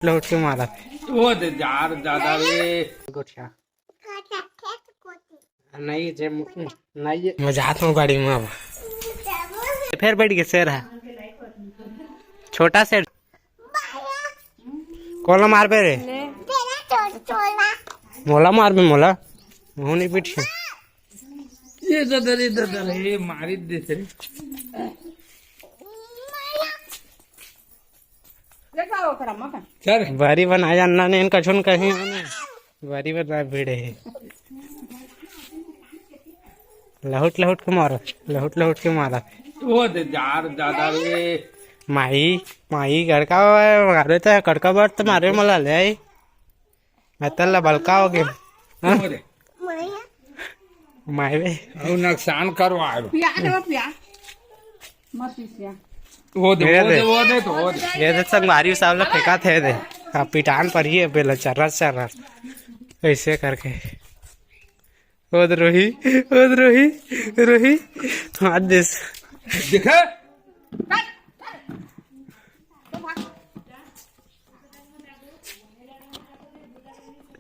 लौट के मारा वो दे यार ज्यादा रे गोठिया नहीं जे नहीं मजाक में गाड़ी में अब फिर बैठ के शेर है छोटा शेर कोला मार पे रे मोला मार पे मोला मुंह नहीं पीट ये दादा रे मारी दे रे चल बारी बनाया अन्ना ने इनका छुन कहीं बारी बना भिड़े है लहुट लहुट के मारा वो दे यार ज्यादा रे माही माही गड़का मारे तो कड़का बार तो मारे मला ले आई मैं तल्ला बलका हो गया वो दे माही वे वो नुकसान करवा वो दे तो वो दे ये तो संगवारी साहब फेंका थे दे पिटान पर ही है बेला चर्रा ऐसे करके रोही रोही हाथ दे देखा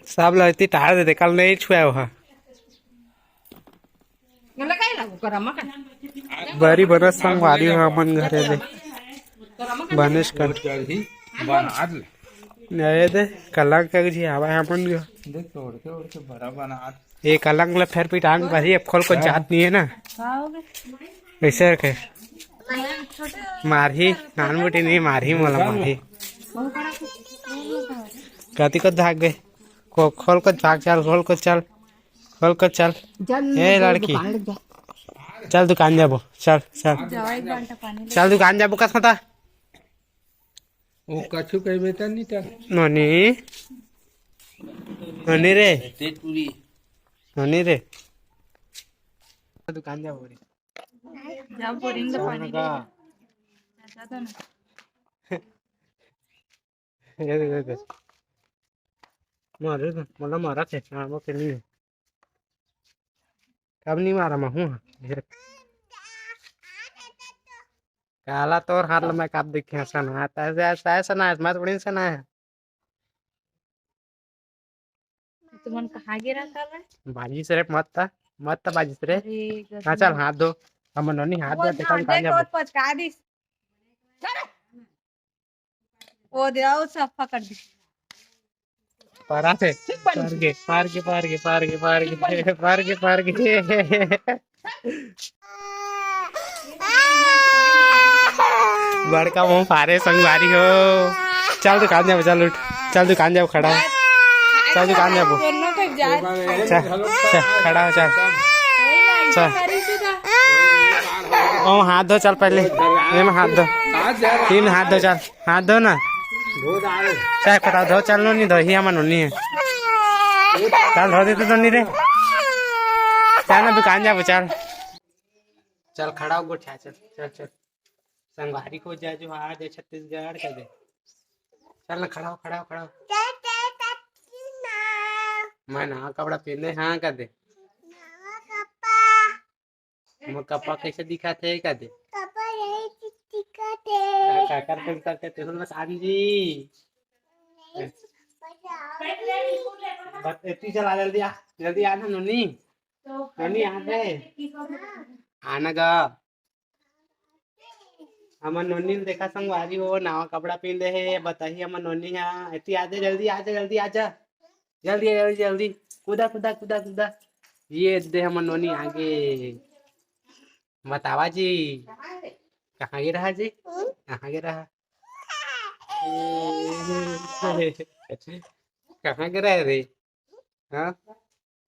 सब लगती टार दे कल नहीं छुआ हुआ बरी बरस संगवारी मन घरे दे बनिश कर बना नए दे कलंग का जी हवा अपन गयो देख तोड़ के बड़ा बना ये कलंग ले फिर पिटान भरी अब खोल को जात नहीं है ना ऐसे रखे मारही नान बुटी नहीं मारही मोला मारही कति को भाग गए को खोल को भाग चल ए लड़की चल दुकान जाबो चल दुकान जाबो कथा था वो कछु कह बेटा नहीं था नोनी नोनी रे नोनी रे दुकान जाबो रे जाओ बोरिंग द पानी का ये मारे तो मला मारा थे मारो के नहीं कब नहीं मारा मैं हूँ काला तोर हाथ में कब दिखे ऐसा ना आता ऐसा ना मैं थोड़ी सा ना है तुमन कहाँ गिरा कर बाजी से मत बाजी से हाँ चल हाथ दो हम नोनी हाथ दे देखा दुकान जा पचका दी ओ दे आओ सब पकड़ दी पारा थे पार के बड़का मुंह फारे संगवारी हो चल दुकान जाओ चल उठ चल दुकान जाओ खड़ा हो चल दुकान जाओ खड़ा हो चल ओ हाथ धो चल पहले में हाथ धो तीन हाथ धो चल हाथ धो ना चाहे पता धो चल नो नहीं धो ही हम नहीं है चल धो देते तो नहीं रे चल ना दुकान जाओ चल खड़ा हो गोठा चल संगवारी को जा जो आ दे छत्तीसगढ़ कर दे चल ना खड़ा हो मैं ना कपड़ा पहने हाँ कर दे कपा कैसे दिखा थे कर दे करते बस जी बस चला जल्दी आना नोनी आना गा हमर नोनी ने देखा संगवारी हो नवा कपड़ा पहन ले है बताही हमर नोनी यहाँ इतनी आजा जल्दी कूदा ये दे हमर नोनी आगे बतावा जी कहाँ गिरा जी कहाँ गिरा कहाँ गिरा रे हाँ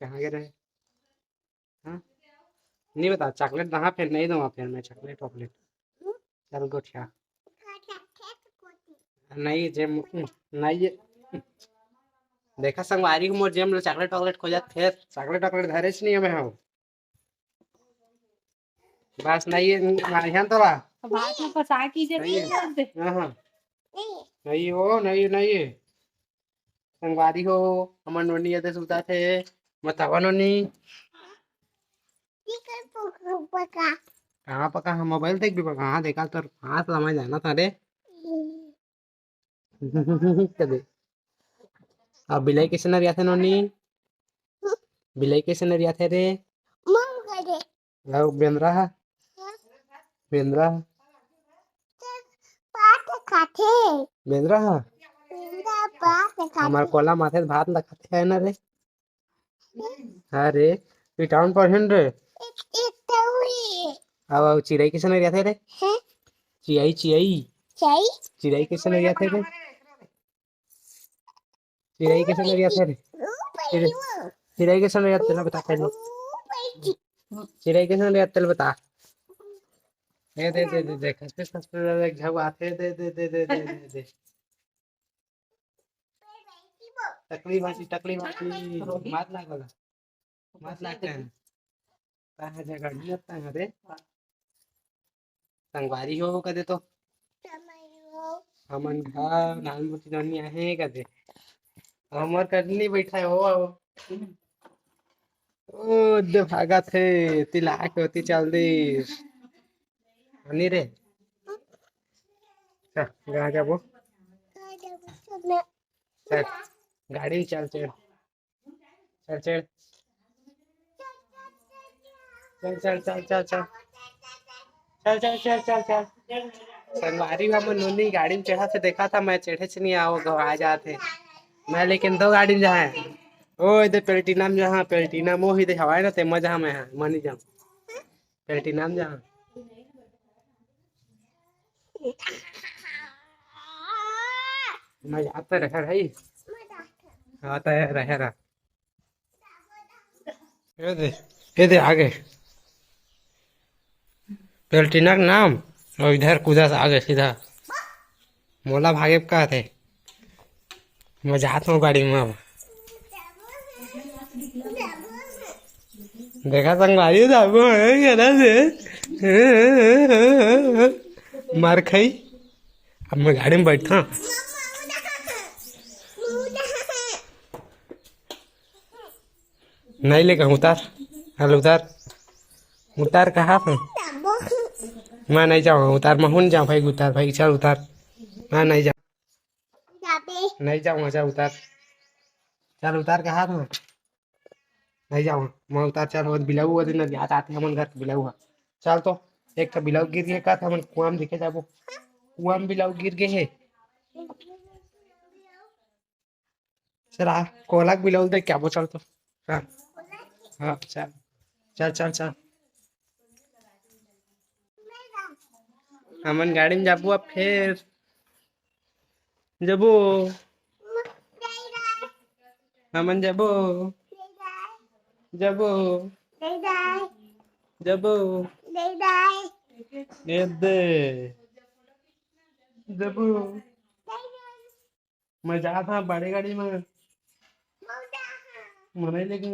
कहाँ गिरा हाँ नहीं बता चॉकलेट कहाँ फिर नहीं दूंगा फिर मैं चॉकलेट चल गोठिया नहीं जेम नहीं देखा संगवारी को मोर जेम चॉकलेट खोजत फिर चॉकलेट धरे नहीं हमें हम बस नहीं यहाँ तो बात में फंसा कीजिए नहीं हो नहीं संगवारी हो हमर नोनी यदि सुता थे बतावा नोनी कहाँ पका हम मोबाइल देख भी पका हाँ देखा तो हाथ लमा जाना था रे कदे अब बिलाई कैसे नरिया थे नोनी बिलाई कैसे नरिया थे रे अब बेंद्रा बेंद्रा बेंद्रा हमार कोला माथे भात ला खाते है ना रे अरे तू टाउन पर हन रे अब चिड़ै कैसे नरिया थे रे चिड़ै चिड़ै चिड़ै कैसे नरिया थे रे चिड़ै कैसे नरिया थे रे चिड़ै कैसे नरिया तेला बता पहले चिड़ै कैसे नरिया तेल बता दे खसते खसते झग आते दे टकली भाटी मात लागला मात लागते हैं कहाँ जगह नहीं लगता है रे संगवारी हो कदे तो हमन घर नान बुती ननी आहे कदे हमर करनी बैठा हो ओ दे भागा थे तिला के होती चल दे अनि रे चल कहाँ जाबो चल गाड़ी चल चल चल चल चल चल चल चल चल चल चल चल चल चल संगवारी हम नोनी गाड़ी में चढ़ा से देखा था मैं चढ़े से नहीं आओ आ जाते मैं लेकिन दो गाड़ी में जहाँ ओ इधर पेल्टिना में जहाँ पेल्टिना मोह इधर हवाई ना ते मजा में है मनी जाम पेल्टिना में जहाँ मजा आता रहा भाई आता है रहा ये दे आगे पेल्टिना का नाम और इधर कूदा से आगे सीधा मोला भागे का थे मैं जाता हूँ गाड़ी में अब देखा संगवारी मार खाई अब मैं गाड़ी में बैठा नहीं लेकर उतार हल उतार उतार कहाँ था मैं नहीं जाऊँगा उतार मैं हूँ जाऊँ भाई उतार भाई चल उतार मैं नहीं जाऊँ नहीं जाऊँगा चल उतार चल उतार कहाँ था नहीं जाऊँगा मैं उतार चल वो बिलाऊ हुआ दिन याद आते हमन घर बिलाऊ हुआ चल तो एक तो बिलाऊ गिर गया का था हमन कुआं में दिखे जाबो कुआं में बिलाऊ गिर गए है चल आ कोला बिलाऊ देख क्या वो चल तो हाँ चल चल चल चल हमन गाड़ी में जाबो अब फिर जबो हमन जबो जबो जबो दे जबो मैं जा था बड़े गाड़ी में नहीं लेगा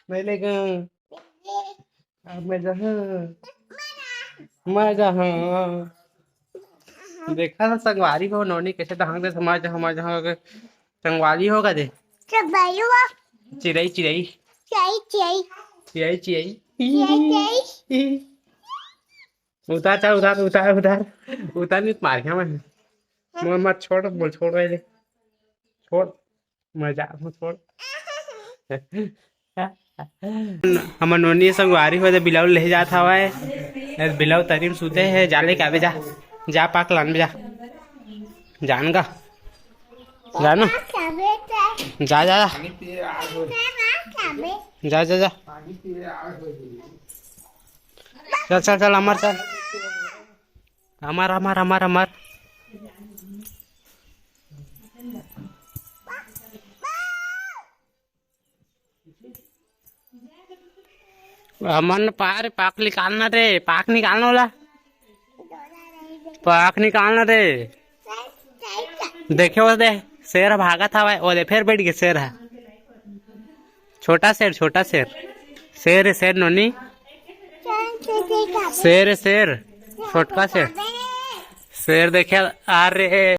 नहीं लेगा अब मैं जहाँ मैं जहाँ देखा था संगवारी हो नौनी कैसे ढंग से समाज हमारे जहाँ संगवारी होगा दे चिड़ै चिड़ै चिड़ै चिड़ै उतार चल उतार उतार उतार उतार नहीं मार गया मैं मत छोड़ बोल छोड़ रहे छोड़ मजा छोड़ हम नोनी संगवारी हो बिलाऊ ले जाता हुआ बिलाऊ तरीम सूते है जाले के आवे जा जा पाक लान जा जान का जानो जा जा जा जा जा चल चल चल अमर चल अमर अमर अमर अमर अमन पार पाक निकालना रे पाक निकालना वाला पाक निकालना रे देखे वो दे शेर भागा था वो दे फिर बैठ गया शेर है छोटा शेर शेर है शेर नोनी शेर छोटका शेर शेर देखे आ रहे